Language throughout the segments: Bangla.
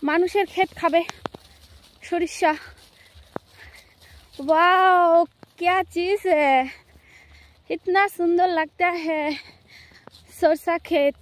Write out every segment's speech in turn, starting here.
মানুষের ক্ষেত খাবে সরিষা। वाओ क्या चीज है, इतना सुंदर लगता है सरसा खेत।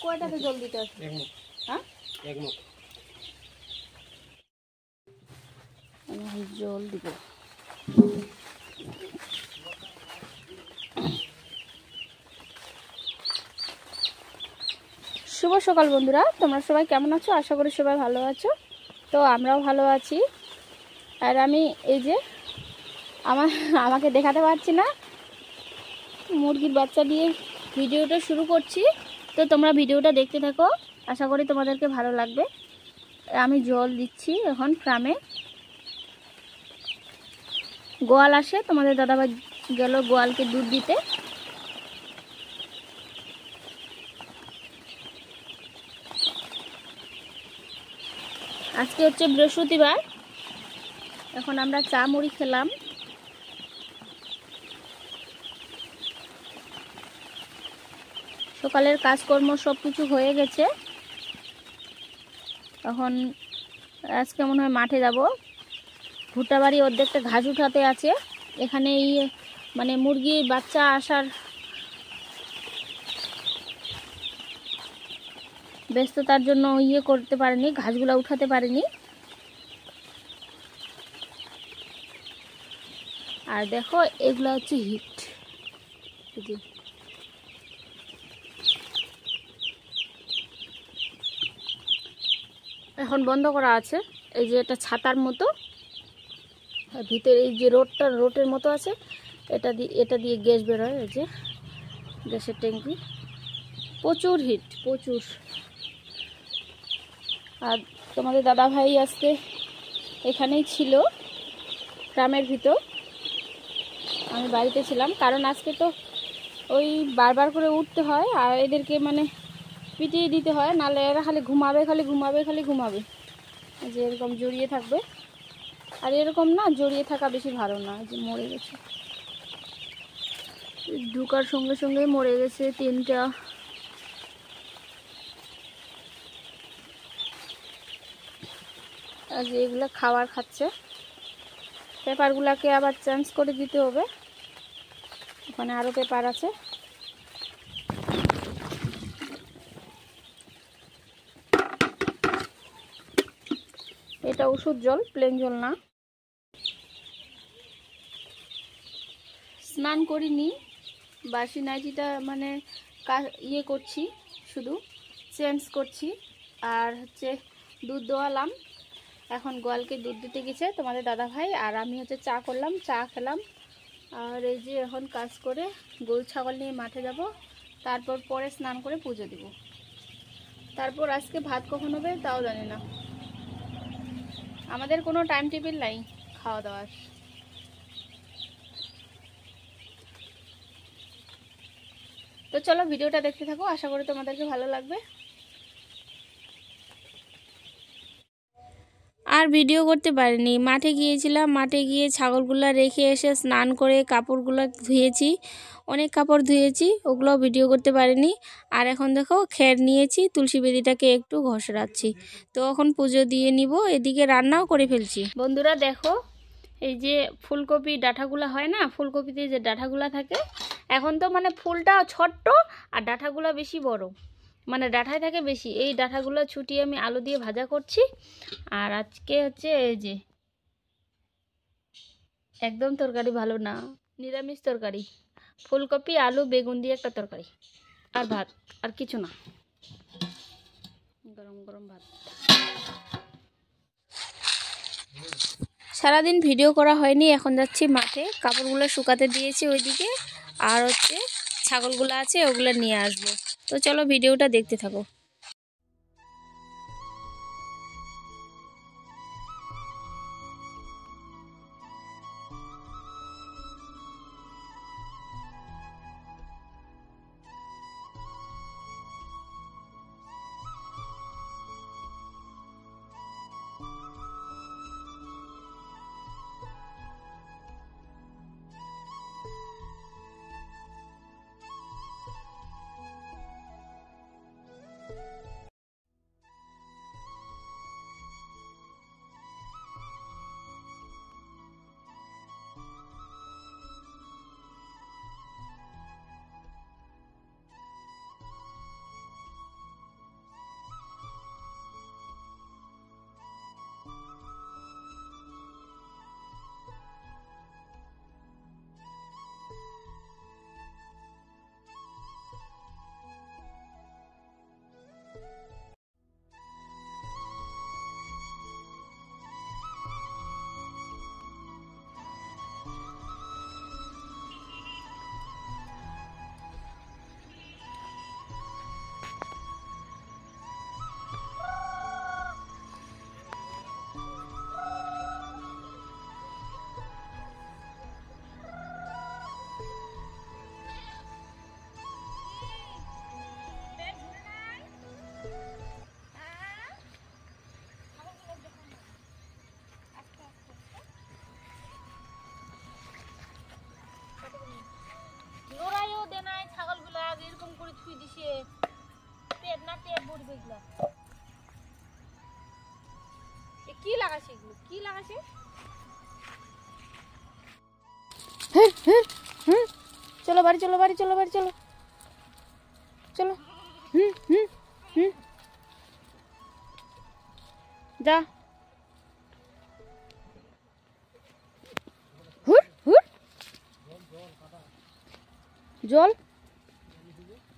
কয়টাতে জল দিতে আছে? হ্যাঁ, এক মুখ জল দিব। শুভ সকাল বন্ধুরা, তোমরা সবাই কেমন আছো? আশা করি সবাই ভালো আছো। তো আমরাও ভালো আছি। আর আমি এই যে আমাকে দেখাতে পারছি না, মুরগির বাচ্চা দিয়ে ভিডিওটা শুরু করছি। তো তোমরা ভিডিওটা দেখতে থাকো, আশা করি তোমাদেরকে ভালো লাগবে। আমি জল দিচ্ছি এখন ফার্মে। গোয়াল আসে, তোমাদের দাদাভাই গেল গোয়ালকে দুধ দিতে। আজকে হচ্ছে বৃহস্পতিবার। এখন আমরা চা মুড়ি খেলাম। সকালের কাজকর্ম সব কিছু হয়ে গেছে। এখন আজকে মনে হয় মাঠে যাব। ভুট্টা বাড়ি অর্ধেকটা ঘাস উঠাতে আছে। এখানে মানে মুরগির বাচ্চা আসার ব্যস্ততার জন্য করতে পারেনি, ঘাসগুলো উঠাতে পারেনি। আর দেখো এগুলো হচ্ছে হিট। এখন বন্ধ করা আছে। এই যে এটা ছাতার মতো, ভিতরে এই যে রোটের মতো আছে, এটা দিয়ে গ্যাস বেরোয়। এই যে গ্যাসের ট্যাঙ্কি, প্রচুর হিট, প্রচুর। আর তোমাদের দাদা ভাই আজকে এখানেই ছিল গ্রামের ভিতর। আমি বাড়িতে ছিলাম, কারণ আজকে তো ওই বারবার করে উঠতে হয় আর এদেরকে মানে পিটিয়ে দিতে হয়, নাহলে এরা খালি ঘুমাবে, খালি ঘুমাবে। যে এরকম জড়িয়ে থাকবে। আর এরকম না জড়িয়ে থাকা বেশি ভালো না। যে মরে গেছে, ঢুকার সঙ্গে সঙ্গে মরে গেছে 3টা। আর যে এগুলো খাবার খাচ্ছে, পেপারগুলোকে আবার চেঞ্জ করে দিতে হবে। ওখানে আরও পেপার আছে। এটা ওষুধ জল, প্লেন জল না। স্নান করিনি, বাসি নাইটিটা মানে করছি, শুধু চেঞ্জ করছি। আর হচ্ছে দুধ দোয়ালাম। এখন গোয়ালকে দুধ দিতে গেছে তোমাদের দাদা ভাই, আর আমি হচ্ছে চা করলাম, চা খেলাম। আর এই যে এখন কাজ করে গরু ছাগল নিয়ে মাঠে যাব। তারপর পরে স্নান করে পুজো দিব। তারপর আজকে ভাত কখন হবে তাও জানি না। আমাদের কোনো টাইম টেবিল নাই খাওয়া দাওয়ার। তো চলো ভিডিওটা দেখতে থাকো, আশা করি তোমাদেরকে ভালো লাগবে। আর ভিডিও করতে পারিনি, মাঠে গিয়েছিলাম। মাঠে গিয়ে ছাগলগুলো রেখে এসে স্নান করে কাপড়গুলো ধুয়েছি, অনেক কাপড় ধুয়েছি, ওগুলো ভিডিও করতে পারিনি। আর এখন দেখো খের নিয়েছি, তুলসী বেদিটাকে একটু ঘষড়াচ্ছি। তো এখন পুজো দিয়ে নিব, এদিকে রান্নাও করে ফেলছি। বন্ধুরা দেখো, এই যে ফুলকপি ডাঁটাগুলো হয় না, ফুলকপিতে যে ডাঁটাগুলো থাকে, এখন তো মানে ফুলটা ছোট্ট আর ডাঁটাগুলো বেশি বড়, মানে ডাঁটায় থাকে বেশি। এই ডাঁটাগুলো ছুটিয়ে আমি আলু দিয়ে ভাজা করছি। আর আজকে হচ্ছে এই যে একদম তরকারি ভালো না, নিরামিষ তরকারি, ফুলকপি আলু বেগুন দিয়ে একটা তরকারি, আর ভাত, আর কিছু না। গরম গরম ভাত। সারাদিন ভিডিও করা হয়নি, এখন যাচ্ছি মাঠে। কাপড়গুলো শুকাতে দিয়েছি ওইদিকে, আর হচ্ছে ছাগলগুলো আছে ওগুলো নিয়ে আসবো। তো চলো ভিডিওটা দেখতে থাকো। পড়বে এগুলো। কি লাগাছে এগুলো, কি লাগাছে? চলো বাড়ি, চলো বাড়ি, চলো বাড়ি, চলো চলো। হুম হুম হুম, যা। হুর হুর, জল,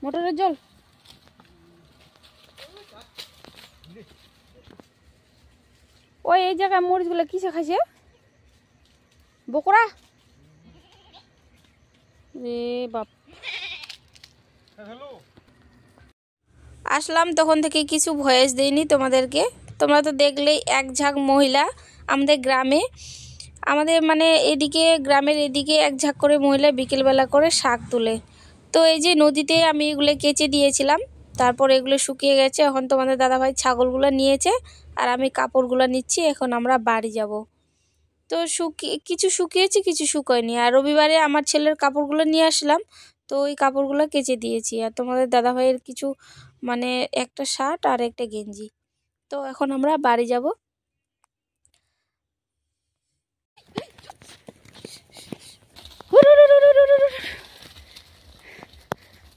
মোটরের জল। ওই এই জায়গায় মরিচগুলো কিসে খাইছে? বকরা রে বাপ। আসলাম তখন থেকে কিছু ভয়েস দেইনি তোমাদেরকে। তোমরা তো দেখলেই এক ঝাঁক মহিলা আমাদের গ্রামে, আমাদের মানে এদিকে গ্রামের এদিকে এক ঝাঁক করে মহিলা বিকেলবেলা করে শাক তোলে। তো এই যে নদীতে আমি এগুলো কেচে দিয়েছিলাম, তারপর এগুলো শুকিয়ে গেছে। এখন তোমাদের দাদাভাই ছাগলগুলো নিয়েছে আর আমি কাপড়গুলো নিচ্ছি। এখন আমরা বাড়ি যাব। তো কিছু শুকিয়েছে, কিছু শুকোয়নি। আর রবিবারে আমার ছেলের কাপড়গুলো নিয়ে আসলাম, তো ওই কাপড়গুলো কেচে দিয়েছি। আর তোমাদের দাদাভাইয়ের কিছু মানে একটা শার্ট আর একটা গেঞ্জি। তো এখন আমরা বাড়ি যাব।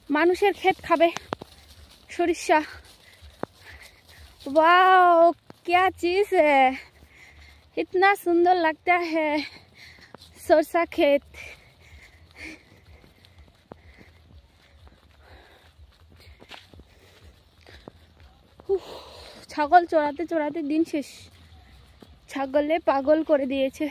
মানুষের ক্ষেত খাবে সরিষা। वाओ, क्या चीज है, इतना सुंदर लगता है सरसा खेत। ছাগল চড়াতে চড়াতে দিন শেষ, ছাগলে পাগল করে দিয়েছে।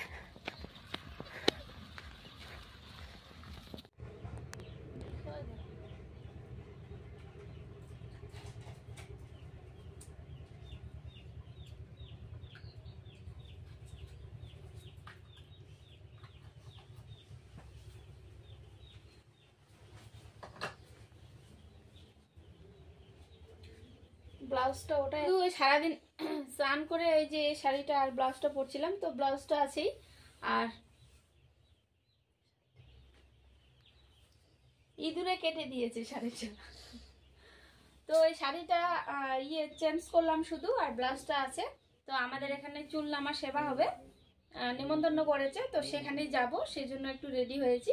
ব্লাউজটা ওটাই সারাদিন স্নান করে এই যে শাড়িটা আর ব্লাউজটা পরছিলাম, তো ব্লাউজটা আছেই। আর ইঁদুরে কেটে দিয়েছে শাড়িটা। তো এই শাড়িটা চেঞ্জ করলাম শুধু, আর ব্লাউজটা আছে। তো আমাদের এখানে চুল নামা সেবা হবে, নিমন্ত্রণ করেছে, তো সেখানেই যাব, সেই জন্য একটু রেডি হয়েছি।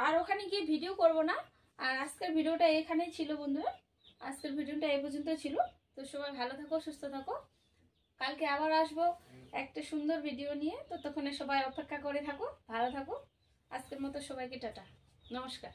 আর ওখানে গিয়ে ভিডিও করব না। আর আজকের ভিডিওটা এখানেই ছিল বন্ধুরা, আজকের ভিডিওটা এই পর্যন্ত ছিল। তো সবাই ভালো থাকো, সুস্থ থাকো। কালকে আবার আসবো একটা সুন্দর ভিডিও নিয়ে। তো তখন সবাই অপেক্ষা করে থাকো, ভালো থাকো। আজকের মতো সবাইকে টাটা, নমস্কার।